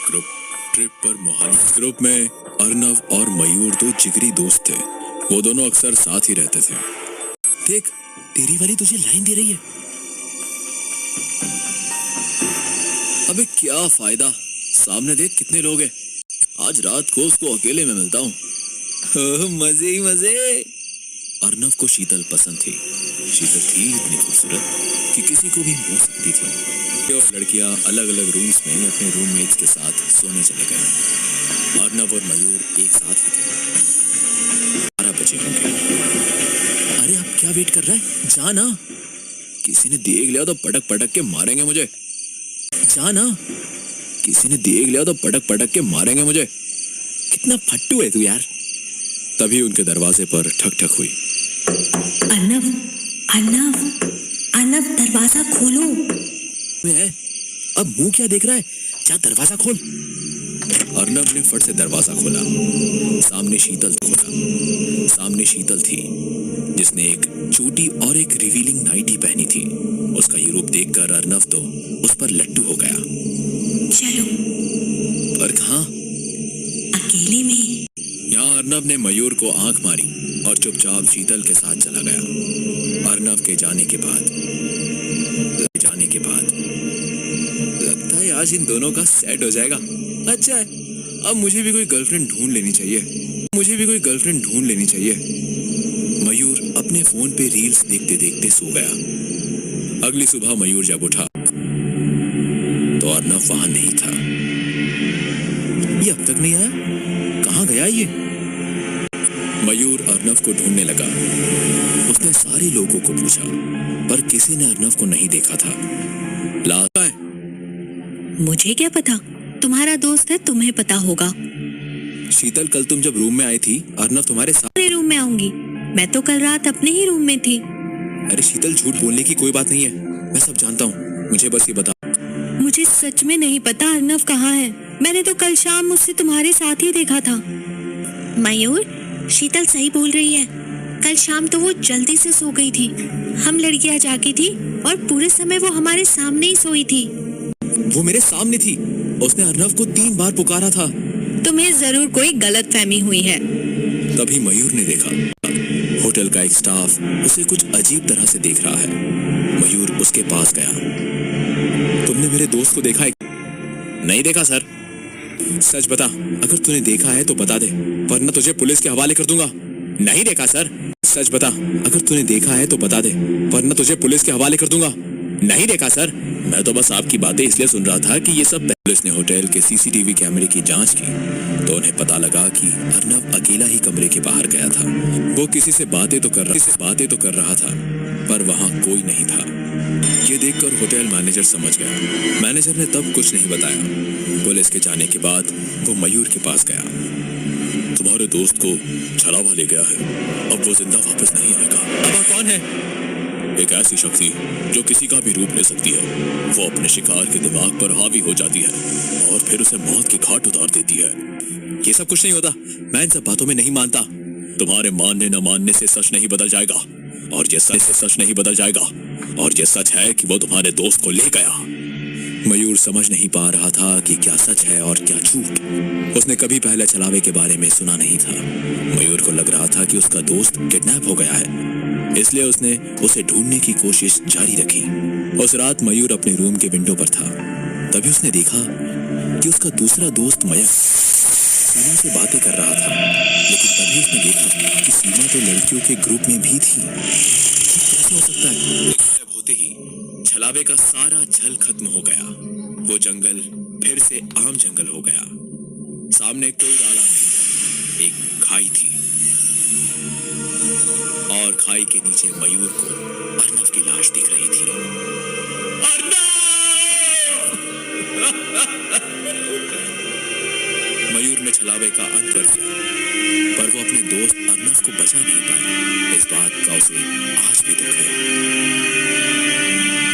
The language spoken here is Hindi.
ग्रुप ट्रिप पर मोहाली। ग्रुप में अर्नव और मयूर दो जिगरी दोस्त थे। वो दोनों अक्सर साथ ही रहते थे। देख, तेरी वाली तुझे लाइन दे रही है। अबे क्या फायदा, सामने देख कितने लोग हैं। आज रात को उसको अकेले में मिलता हूँ। मजे ही मजे। अर्नव को शीतल पसंद थी। शीतल थी इतनी खूबसूरत कि किसी को भी मोह सकती थी। और लड़कियां अलग अलग रूम्स में अपने रूममेट्स के साथ सोने चले गए। अर्नव और मयूर एक साथ ही थे। 12 बजे होंगे। अरे अब क्या वेट कर रहा है, जा ना। किसी ने देख लिया तो पटक पटक के मारेंगे मुझे। जा ना, किसी ने देख लिया तो पटक पटक के मारेंगे मुझे। कितना फट्टू है तू यार। तभी उनके दरवाजे पर ठक ठक हुई। अर्नव, अर्नव, अर्नव, दरवाजा खोलो। मैं अब मुंह क्या देख रहा है, जा दरवाजा खोल। अर्नव ने फट से दरवाजा खोला। सामने शीतल थी जिसने एक चोटी और एक रिवीलिंग नाइटी पहनी थी। उसका ये रूप देखकर अर्नव तो उस पर लट्टू हो गया। चलो। पर कहाँ? अकेले में। यहाँ अर्नव ने मयूर को आंख मारी और चुपचाप शीतल के साथ चला गया। अर्नव के जाने के बाद लगता है आज इन दोनों का सेट हो जाएगा। अच्छा है, अब मुझे भी कोई गर्लफ्रेंड ढूंढ लेनी चाहिए। मयूर अपने फोन पे रील्स देखते देखते सो गया। अगली सुबह मयूर जब उठा तो अर्नव वहां नहीं था। ये अब तक नहीं आया, कहाँ गया ये? मयूर अर्नव को ढूंढने लगा। उसने सारे लोगों को पूछा पर किसी ने अर्नव को नहीं देखा था। लाता है। मुझे क्या पता, तुम्हारा दोस्त है, तुम्हें पता होगा। शीतल, कल तुम जब रूम में आई थी अर्नव तुम्हारे साथ। मेरे रूम में आऊंगी, मैं तो कल रात अपने ही रूम में थी। अरे शीतल, झूठ बोलने की कोई बात नहीं है, मैं सब जानता हूँ। मुझे बस ये बता। मुझे सच में नहीं पता अर्नव कहाँ है। मैंने तो कल शाम मुझसे तुम्हारे साथ ही देखा था। मयूर, शीतल सही बोल रही है। कल शाम तो वो जल्दी से सो गई थी। हम लड़कियां जागी थी और पूरे समय वो हमारे सामने ही सोई थी। वो मेरे सामने थी। उसने अर्नव को 3 बार पुकारा था। तुम्हें जरूर कोई गलतफहमी हुई है। तभी मयूर ने देखा होटल का एक स्टाफ उसे कुछ अजीब तरह से देख रहा है। मयूर उसके पास गया। तुमने मेरे दोस्त को देखा है? नहीं देखा सर। सच बता, अगर तूने देखा है तो बता दे, वरना तुझे पुलिस के हवाले कर दूंगा। नहीं देखा सर। सच बता, अगर तूने देखा है तो बता दे, वरना तुझे पुलिस के हवाले कर दूंगा। नहीं देखा सर। मैं तो बस आपकी बातें इसलिए सुन रहा था कि ये सब। पुलिस ने होटल के सीसीटीवी कैमरे की जांच की तो उन्हें पता लगा कि अर्नव अकेला ही कमरे के बाहर गया था। वो किसी से बातें तो कर रहा था पर वहां कोई नहीं था। ये देखकर होटल मैनेजर समझ गया। मैनेजर ने तब कुछ नहीं बताया। पुलिस के जाने के बाद वो मयूर के पास गया। तुम्हारे दोस्त को छलावा ले गया है, अब वो जिंदा वापस नहीं आएगा। अब कौन है? एक ऐसी शक्ति जो किसी का भी रूप ले सकती है। वो अपने शिकार के दिमाग पर हावी हो जाती है और फिर उसे मौत के घाट उतार देती है। ये सब कुछ नहीं होता, मैं इन सब बातों में नहीं मानता। तुम्हारे मानने न मानने से सच नहीं बदल जाएगा, और ये सच है कि वो तुम्हारे दोस्त को ले गया। मयूर समझ नहीं पा रहा था कि क्या सच है और क्या झूठ। उसने कभी पहले छलावे के बारे में सुना नहीं था। मयूर को लग रहा था कि उसका दोस्त किडनैप हो गया है, इसलिए उसने उसे ढूंढने की कोशिश जारी रखी। उस रात मयूर अपने रूम के विंडो पर था। तभी उसने देखा कि उसका दूसरा दोस्त मयंक सीमा से बातें कर रहा था। लेकिन तभी उसने देखा कि सीमा तो लड़कियों के ग्रुप में भी थी। कैसे हो सकता है? गायब होते ही छलावे का सारा छल खत्म हो गया। वो जंगल फिर से आम जंगल हो गया। सामने कोई नाला नहीं, एक खाई थी और खाई के नीचे मयूर को अर्नव की लाश दिख रही थी। मयूर ने छलावे का अंत कर दिया पर वो अपने दोस्त अर्नव को बचा नहीं पाया।